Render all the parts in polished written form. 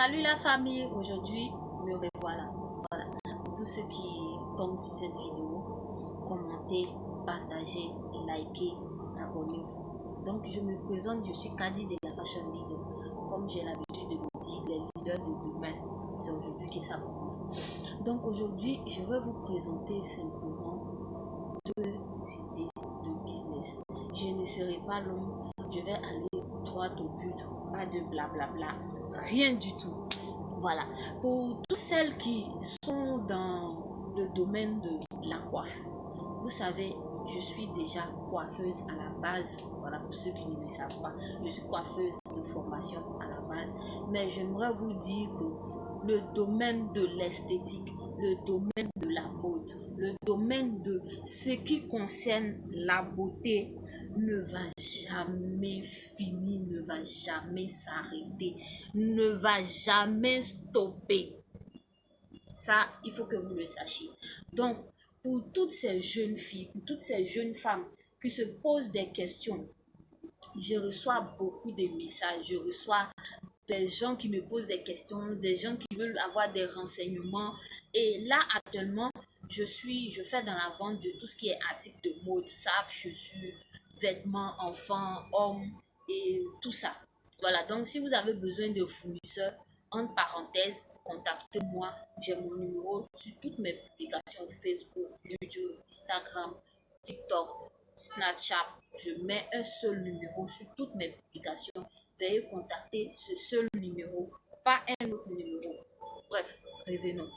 Salut la famille, aujourd'hui me revoilà. Voilà. Pour tous ceux qui tombent sur cette vidéo, commentez, partagez, likez, abonnez-vous. Donc je me présente, je suis Kadi de la Fashion Leader. Comme j'ai l'habitude de le dire, les leaders de demain, c'est aujourd'hui que ça commence. Donc aujourd'hui, je vais vous présenter simplement deux idées de business. Je ne serai pas long, je vais aller droit au but, pas de blablabla, rien du tout. Voilà, pour toutes celles qui sont dans le domaine de la coiffure, vous savez, je suis déjà coiffeuse à la base. Voilà, pour ceux qui ne le savent pas, je suis coiffeuse de formation à la base. Mais j'aimerais vous dire que le domaine de l'esthétique, le domaine de la mode, le domaine de ce qui concerne la beauté ne va jamais finir, ne va jamais s'arrêter, ne va jamais stopper. Ça, il faut que vous le sachiez. Donc, pour toutes ces jeunes filles, pour toutes ces jeunes femmes qui se posent des questions, je reçois beaucoup de messages, je reçois des gens qui me posent des questions, des gens qui veulent avoir des renseignements. Et là, actuellement, je fais dans la vente de tout ce qui est articles de mode, sacs, chaussures, vêtements, enfants, hommes et tout ça. Voilà, donc si vous avez besoin de fournisseurs, entre parenthèses, contactez-moi. J'ai mon numéro sur toutes mes publications Facebook, YouTube, Instagram, TikTok, Snapchat. Je mets un seul numéro sur toutes mes publications. Veuillez contacter ce seul numéro, pas un autre numéro. Bref, revenons.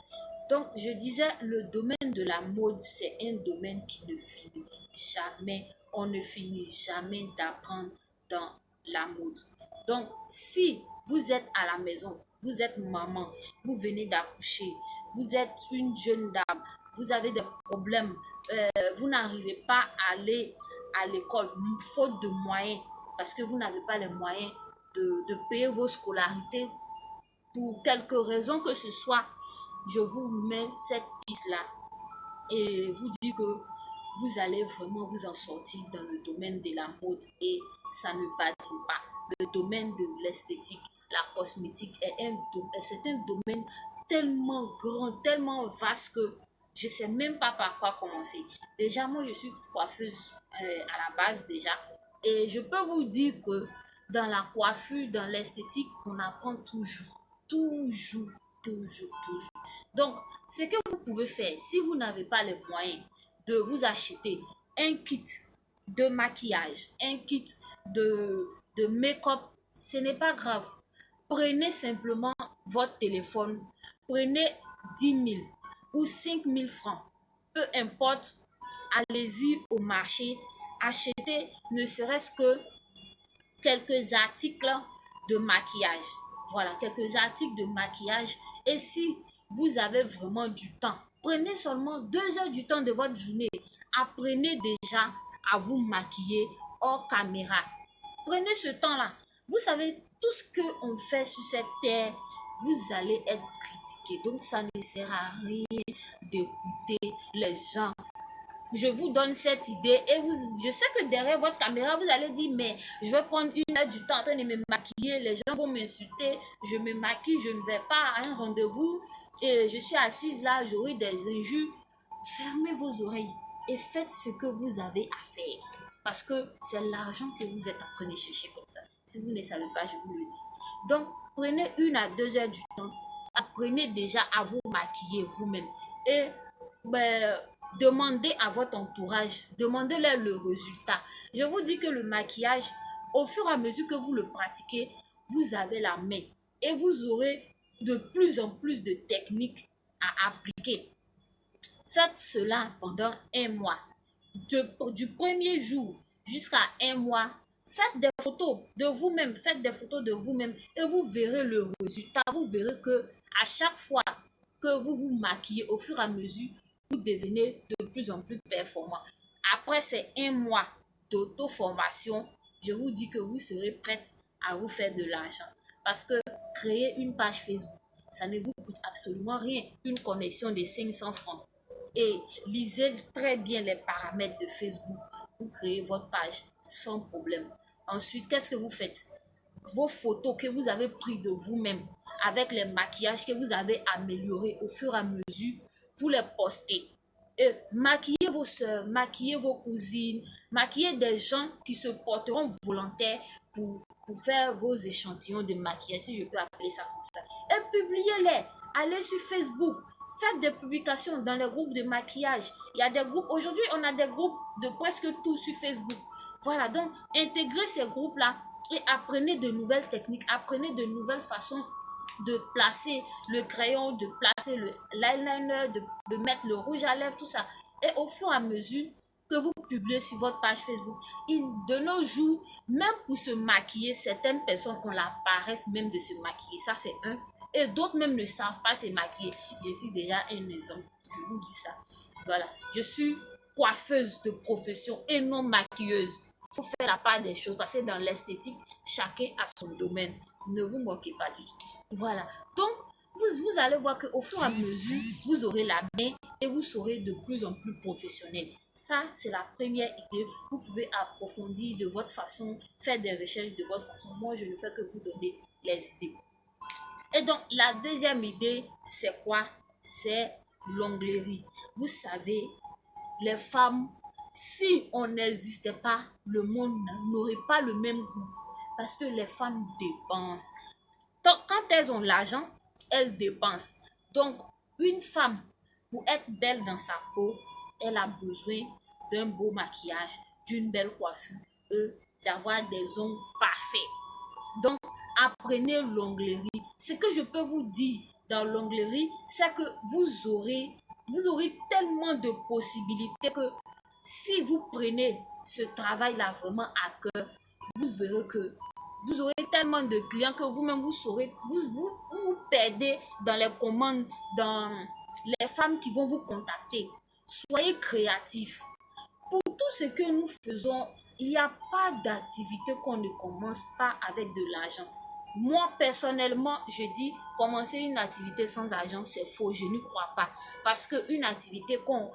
Donc, je disais, le domaine de la mode, c'est un domaine qui ne finit jamais. On ne finit jamais d'apprendre dans la mode. Donc, si vous êtes à la maison, vous êtes maman, vous venez d'accoucher, vous êtes une jeune dame, vous avez des problèmes, vous n'arrivez pas à aller à l'école, faute de moyens, parce que vous n'avez pas les moyens de payer vos scolarités pour quelque raison que ce soit, je vous mets cette piste-là et vous dis que vous allez vraiment vous en sortir dans le domaine de la mode et ça ne patine pas. Le domaine de l'esthétique, la cosmétique c'est un domaine tellement grand, tellement vaste que je ne sais même pas par quoi commencer. Déjà, moi, je suis coiffeuse à la base déjà et je peux vous dire que dans la coiffure, dans l'esthétique, on apprend toujours, toujours, toujours, toujours. Donc, ce que vous pouvez faire, si vous n'avez pas les moyens de vous acheter un kit de maquillage, un kit de make-up, ce n'est pas grave. Prenez simplement votre téléphone, prenez 10 000 ou 5 000 francs, peu importe, allez-y au marché, achetez ne serait-ce que quelques articles de maquillage. Voilà, quelques articles de maquillage. Et si vous avez vraiment du temps, prenez seulement 2 heures du temps de votre journée. Apprenez déjà à vous maquiller hors caméra. Prenez ce temps-là. Vous savez, tout ce qu'on fait sur cette terre, vous allez être critiqué. Donc, ça ne sert à rien d'écouter les gens. Je vous donne cette idée et je sais que derrière votre caméra, vous allez dire, mais je vais prendre 1 heure du temps en train de me maquiller, les gens vont m'insulter, je me maquille, je ne vais pas à un rendez-vous et je suis assise là, j'aurai des injures. Fermez vos oreilles et faites ce que vous avez à faire parce que c'est l'argent que vous êtes en train de chercher comme ça. Si vous ne savez pas, je vous le dis. Donc, prenez 1 à 2 heures du temps, apprenez déjà à vous maquiller vous-même et demandez à votre entourage, demandez-leur le résultat. Je vous dis que le maquillage, au fur et à mesure que vous le pratiquez, vous avez la main et vous aurez de plus en plus de techniques à appliquer. Faites cela pendant 1 mois. Du premier jour jusqu'à 1 mois, faites des photos de vous-même, faites des photos de vous-même et vous verrez le résultat. Vous verrez que à chaque fois que vous vous maquillez, au fur et à mesure, vous devenez de plus en plus performant. Après ces 1 mois d'auto-formation, je vous dis que vous serez prête à vous faire de l'argent. Parce que créer une page Facebook, ça ne vous coûte absolument rien. Une connexion de 500 francs. Et lisez très bien les paramètres de Facebook. Vous créez votre page sans problème. Ensuite, qu'est-ce que vous faites? vos photos que vous avez prises de vous-même avec les maquillages que vous avez améliorés au fur et à mesure, vous les postez. Et maquillez vos soeurs, maquillez vos cousines, maquillez des gens qui se porteront volontaires pour faire vos échantillons de maquillage, si je peux appeler ça comme ça. Et publiez-les. Allez sur Facebook. Faites des publications dans les groupes de maquillage. Il y a des groupes. Aujourd'hui, on a des groupes de presque tout sur Facebook. Voilà, donc intégrez ces groupes-là et apprenez de nouvelles techniques, apprenez de nouvelles façons de placer le crayon, de placer le l'eyeliner, de mettre le rouge à lèvres, tout ça. Et au fur et à mesure que vous publiez sur votre page Facebook, de nos jours, même pour se maquiller, certaines personnes ont la paresse même de se maquiller. Ça, c'est un. Et d'autres même ne savent pas se maquiller. Je suis déjà un exemple. Je vous dis ça. Voilà. Je suis coiffeuse de profession et non maquilleuse. Il faut faire la part des choses parce que dans l'esthétique, chacun a son domaine. Ne vous moquez pas du tout. Voilà. Donc, vous allez voir qu'au fur et à mesure, vous aurez la main et vous serez de plus en plus professionnel. Ça, c'est la première idée. Vous pouvez approfondir de votre façon, faire des recherches de votre façon. Moi, je ne fais que vous donner les idées. Et donc, la deuxième idée, c'est quoi? C'est l'onglerie. Vous savez, les femmes, si on n'existait pas, le monde n'aurait pas le même goût. Parce que les femmes dépensent. Quand elles ont l'argent, elles dépensent. Donc, une femme, pour être belle dans sa peau, elle a besoin d'un beau maquillage, d'une belle coiffure, d'avoir des ongles parfaits. Donc, apprenez l'onglerie. Ce que je peux vous dire dans l'onglerie, c'est que vous aurez tellement de possibilités que si vous prenez ce travail-là vraiment à cœur, vous verrez que vous aurez tellement de clients que vous-même, vous saurez, vous perdez dans les commandes, dans les femmes qui vont vous contacter. Soyez créatifs. Pour tout ce que nous faisons, il n'y a pas d'activité qu'on ne commence pas avec de l'argent. Moi, personnellement, je dis, commencer une activité sans argent, c'est faux, je n'y crois pas. Parce qu'une activité qu'on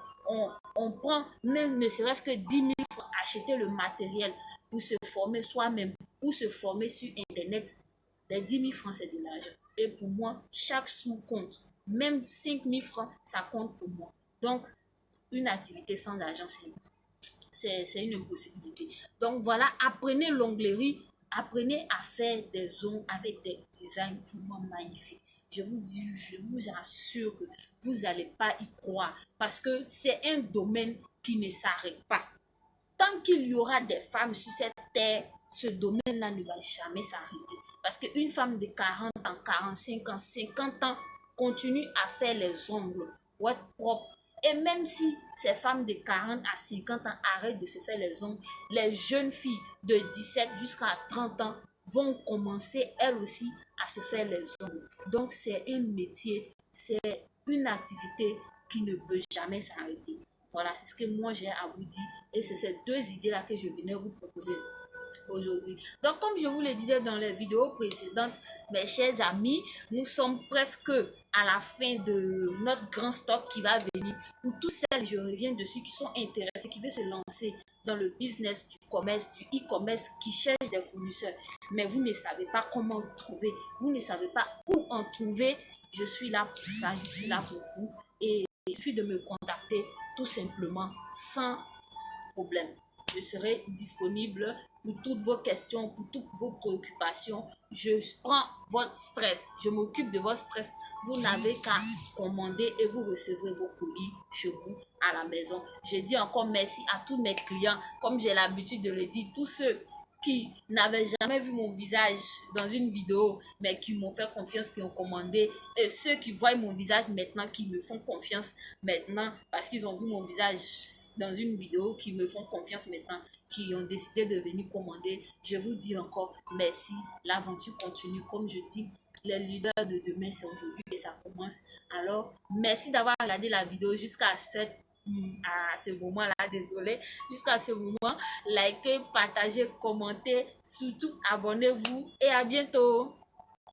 prend, même ne serait-ce que 10 000 francs, acheter le matériel pour se former soi-même ou se former sur Internet, les 10 000 francs, c'est de l'argent. Et pour moi, chaque sou compte. Même 5 000 francs, ça compte pour moi. Donc, une activité sans argent, c'est une impossibilité. Donc voilà, apprenez l'onglerie, apprenez à faire des ongles avec des designs vraiment magnifiques. Je vous dis, je vous assure que vous n'allez pas y croire parce que c'est un domaine qui ne s'arrête pas. Tant qu'il y aura des femmes sur cette terre, ce domaine-là ne va jamais s'arrêter. Parce qu'une femme de 40 ans, 45 ans, 50 ans continue à faire les ongles pour être propre. Et même si ces femmes de 40 à 50 ans arrêtent de se faire les ongles, les jeunes filles de 17 jusqu'à 30 ans vont commencer elles aussi à se faire les ongles. Donc c'est un métier, c'est une activité qui ne peut jamais s'arrêter. Voilà, c'est ce que moi j'ai à vous dire. Et c'est ces deux idées-là que je venais vous proposer aujourd'hui. Donc, comme je vous le disais dans les vidéos précédentes, mes chers amis, nous sommes presque à la fin de notre grand stock qui va venir. Pour tous celles, je reviens dessus, qui sont intéressés, qui veulent se lancer dans le business du commerce, du e-commerce, qui cherchent des fournisseurs, mais vous ne savez pas comment trouver, vous ne savez pas où en trouver. Je suis là pour ça, je suis là pour vous. Et il suffit de me contacter tout simplement sans problème. Je serai disponible pour toutes vos questions, pour toutes vos préoccupations. Je prends votre stress, je m'occupe de votre stress. Vous n'avez qu'à commander et vous recevrez vos colis chez vous à la maison. Je dis encore merci à tous mes clients, comme j'ai l'habitude de le dire, tous ceux qui n'avaient jamais vu mon visage dans une vidéo, mais qui m'ont fait confiance, qui ont commandé, et ceux qui voient mon visage maintenant, qui me font confiance maintenant, parce qu'ils ont vu mon visage dans une vidéo, qui me font confiance maintenant, qui ont décidé de venir commander. Je vous dis encore merci, l'aventure continue, comme je dis, les leaders de demain, c'est aujourd'hui et ça commence. Alors, merci d'avoir regardé la vidéo jusqu'à ce moment-là, désolé, jusqu'à ce moment. Likez, partagez, commentez, surtout abonnez-vous et à bientôt.